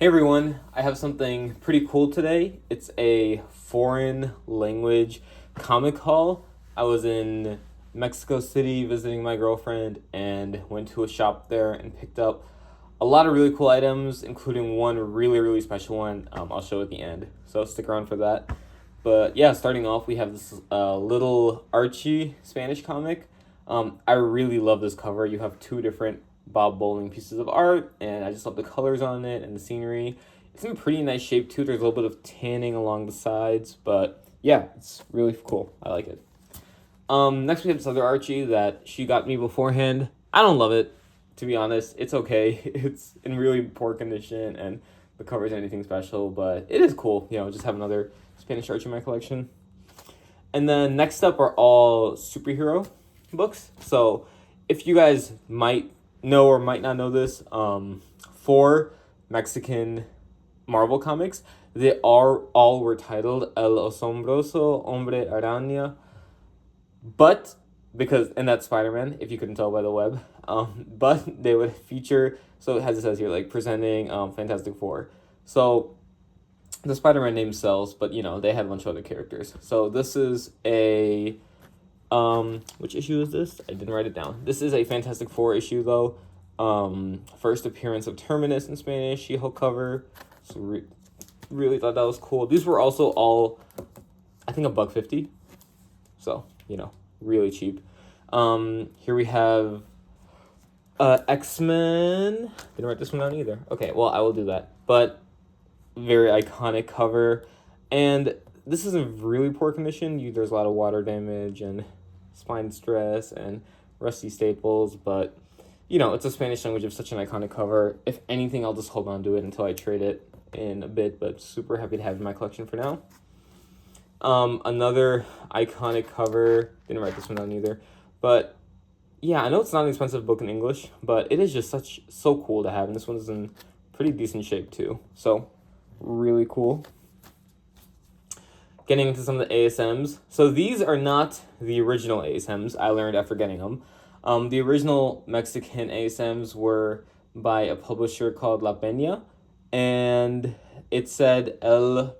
Hey everyone, I have something pretty cool today. It's a foreign language comic haul. I was in Mexico City visiting my girlfriend and went to a shop there and picked up a lot of really cool items, including one really special one. I'll show at the end, so stick around for that. But yeah, starting off, we have this little Archie Spanish comic. I really love this cover. You have two different Bob Bowling pieces of art, and I just love the colors on it and the scenery. It's in pretty nice shape too. There's a little bit of tanning along the sides, but yeah, it's really cool. I like it. Next we have this other Archie that she got me beforehand. I don't love it, to be honest. It's okay. It's in really poor condition, and the cover isn't anything special, but it is cool. Just have another Spanish Archie in my collection. And then next up are all superhero books. So if you guys might know or might not know this, for Mexican Marvel comics, they all were titled El Asombroso Hombre Araña, but and that's Spider-Man, if you couldn't tell by the web, but they would feature, so as it says here, like presenting Fantastic Four. So the Spider-Man name sells, but they had a bunch of other characters. So this is a which issue is this? I didn't write it down. This is a Fantastic Four issue though. First appearance of Terminus in Spanish, She-Hulk cover. So really thought that was cool. These were also all, I think, $1.50. So, really cheap. Here we have X-Men. Didn't write this one down either. Okay, well, I will do that. But very iconic cover. And this is in really poor condition. There's a lot of water damage and spine stress and rusty staples, but it's a Spanish language of such an iconic cover. If anything, I'll just hold on to it until I trade it in a bit, but super happy to have it in my collection for now. Another iconic cover, didn't write this one down either, but yeah, I know it's not an expensive book in English, but it is just so cool to have, and this one's in pretty decent shape too, so really cool. Getting into some of the ASMs. So these are not the original ASMs, I learned after getting them. The original Mexican ASMs were by a publisher called La Peña, and it said I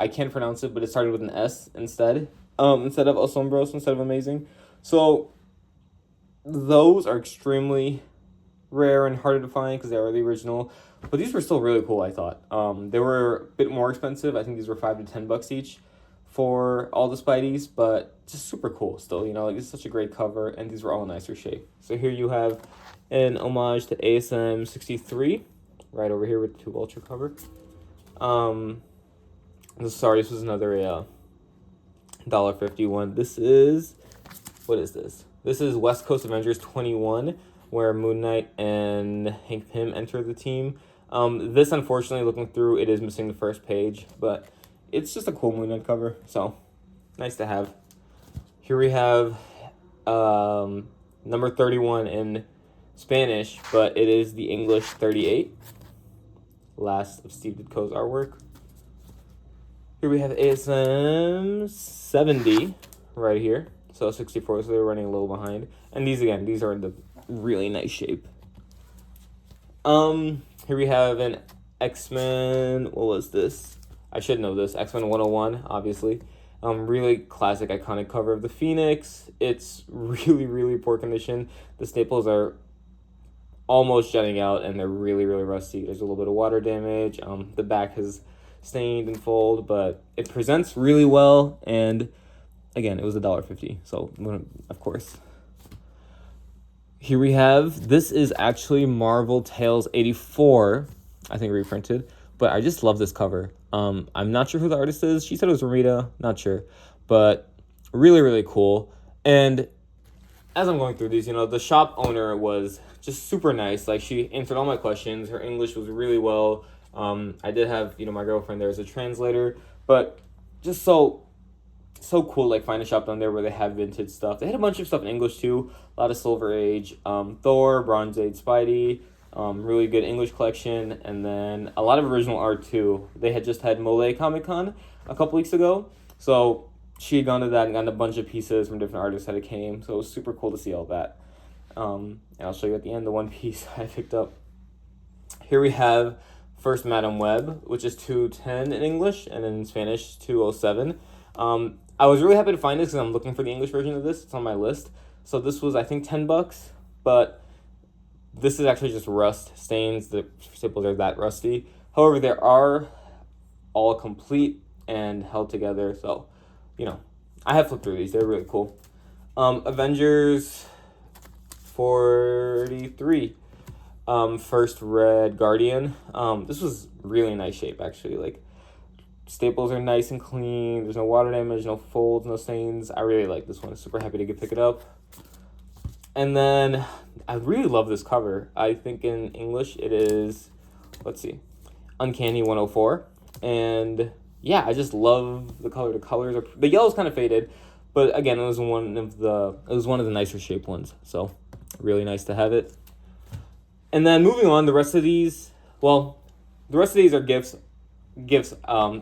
can't pronounce it, but it started with an S instead of asombros, instead of amazing. So those are extremely rare and harder to find because they are the original, but these were still really cool, I thought. They were a bit more expensive. I think these were $5 to $10 each for all the Spideys, but just super cool still, it's such a great cover, and these were all in nicer shape. So here you have an homage to ASM 63, right over here with the 2 Ultra cover. Sorry, this was another $1.50 one. What is this? This is West Coast Avengers 21, where Moon Knight and Hank Pym enter the team. This, unfortunately, looking through, it is missing the first page, but it's just a cool Moon Knight cover, so nice to have. Here we have number 31 in Spanish, but it is the English 38. Last of Steve Ditko's artwork. Here we have ASM 70 right here. So 64, so they're running a little behind. And these are in the really nice shape. Here we have an X-Men, what was this? I should know this, X-Men 101, obviously. Really classic, iconic cover of the Phoenix. It's really poor condition. The staples are almost jutting out, and they're really rusty. There's a little bit of water damage. The back has stained and fold, but it presents really well, and again, it was $1.50, so of course. Here we have, this is actually Marvel Tales 84, I think reprinted, but I just love this cover. I'm not sure who the artist is. She said it was Rita, not sure, but really cool. And as I'm going through these, the shop owner was just super nice. Like, she answered all my questions. Her English was really well. I did have, my girlfriend there as a translator, but just so cool, like, find a shop down there where they have vintage stuff. They had a bunch of stuff in English too, a lot of Silver Age, Thor, Bronze Age, Spidey, really good English collection, and then a lot of original art too. They had just had Mole Comic Con a couple weeks ago, so she had gone to that and gotten a bunch of pieces from different artists that it came, so it was super cool to see all that. And I'll show you at the end the one piece I picked up. Here we have First Madam Web, which is 210 in English, and in Spanish 207. I was really happy to find this because I'm looking for the English version of this. It's on my list. So this was, I think, $10, but this is actually just rust stains. The staples are that rusty. However, there are all complete and held together. So, I have flipped through these. They're really cool. Avengers 43. First Red Guardian. This was really nice shape, actually. Like, staples are nice and clean. There's no water damage, no folds, no stains. I really like this one. Super happy to pick it up. And then I really love this cover. I think in English it is, let's see, Uncanny 104. And yeah, I just love the color. The yellow's kind of faded, but again, it was one of the nicer shaped ones. So really nice to have it. And then moving on, the rest of these are gifts,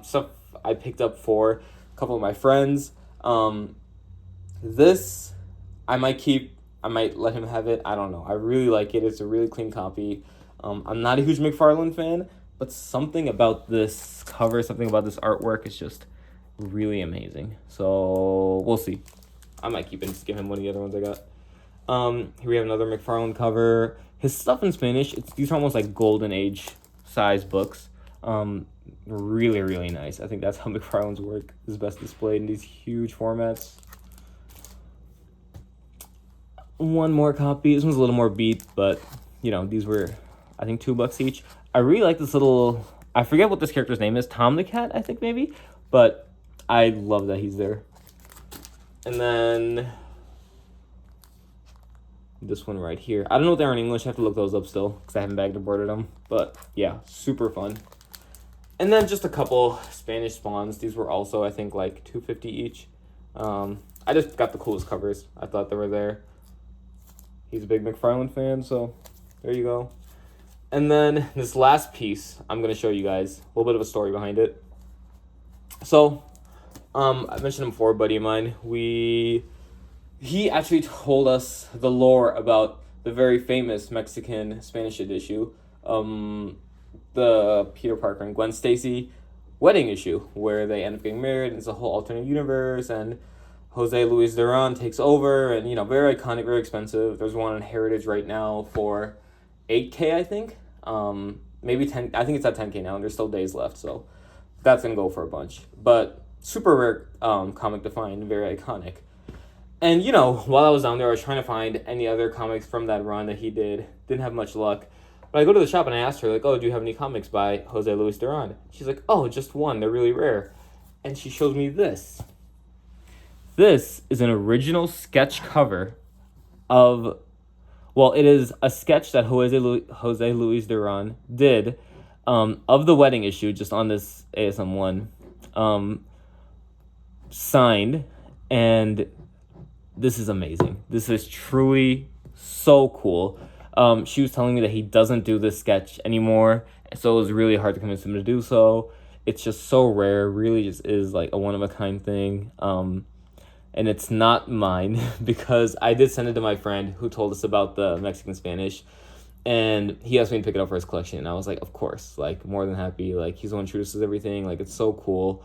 stuff I picked up for a couple of my friends. This I might keep. I might let him have it. I don't know. I really like it. It's a really clean copy. I'm not a huge McFarlane fan, but something about this cover, something about this artwork is just really amazing. So we'll see. I might keep it and just give him one of the other ones I got. Here we have another McFarlane cover. His stuff in Spanish, these are almost like golden age size books. Really, really nice. I think that's how McFarlane's work is best displayed in these huge formats. One more copy. This one's a little more beat, but these were, I think, $2 each. I really like this little, I forget what this character's name is, Tom the Cat, I think maybe, but I love that he's there. And then this one right here. I don't know what they are in English. I have to look those up still because I haven't bagged or boarded them. But yeah, super fun. And then just a couple Spanish spawns. These were also, I think, like $2.50 each. I just got the coolest covers. I thought they were there. He's a big McFarlane fan, so there you go. And then this last piece, I'm going to show you guys a little bit of a story behind it. So, I mentioned him before, a buddy of mine. He actually told us the lore about the very famous Mexican Spanish issue, the Peter Parker and Gwen Stacy wedding issue, where they end up getting married, and it's a whole alternate universe, and Jose Luis Duran takes over, and very iconic, very expensive. There's one on Heritage right now for $8K, I think. Maybe 10. I think it's at 10K now, and there's still days left, so that's gonna go for a bunch. But super rare comic to find, very iconic. And while I was down there, I was trying to find any other comics from that run that he did. Didn't have much luck. But I go to the shop and I asked her, like, "Oh, do you have any comics by Jose Luis Duran?" She's like, "Oh, just one. They're really rare." And she shows me this. This is an original sketch cover of, it is a sketch that Jose Luis Duran did of the wedding issue, just on this ASM 1, signed, and this is amazing. This is truly so cool. She was telling me that he doesn't do this sketch anymore, so it was really hard to convince him to do so. It's just so rare, really just is like a one-of-a-kind thing. And it's not mine because I did send it to my friend who told us about the Mexican Spanish, and he asked me to pick it up for his collection, and I was like, of course, like, more than happy. Like, he's the one who introduces everything. Like, it's so cool.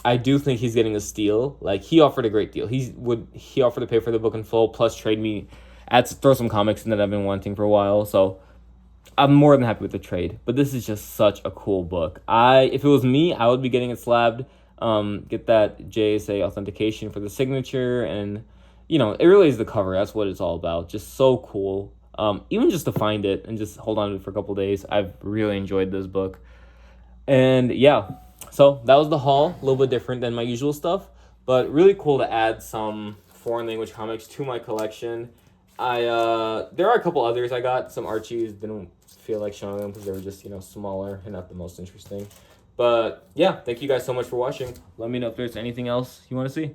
I do think he's getting a steal. Like, he offered a great deal. He offered to pay for the book in full, plus trade me, throw some comics in that I've been wanting for a while. So I'm more than happy with the trade. But this is just such a cool book. If it was me, I would be getting it slabbed. Get that JSA authentication for the signature, and it really is the cover. That's what it's all about. Just so cool. Even just to find it and just hold on to it for a couple days, I've really enjoyed this book. And yeah, so that was the haul. A little bit different than my usual stuff, but really cool to add some foreign language comics to my collection. There are a couple others I got. Some Archies, didn't feel like showing them because they were just smaller and not the most interesting. But yeah, thank you guys so much for watching. Let me know if there's anything else you want to see.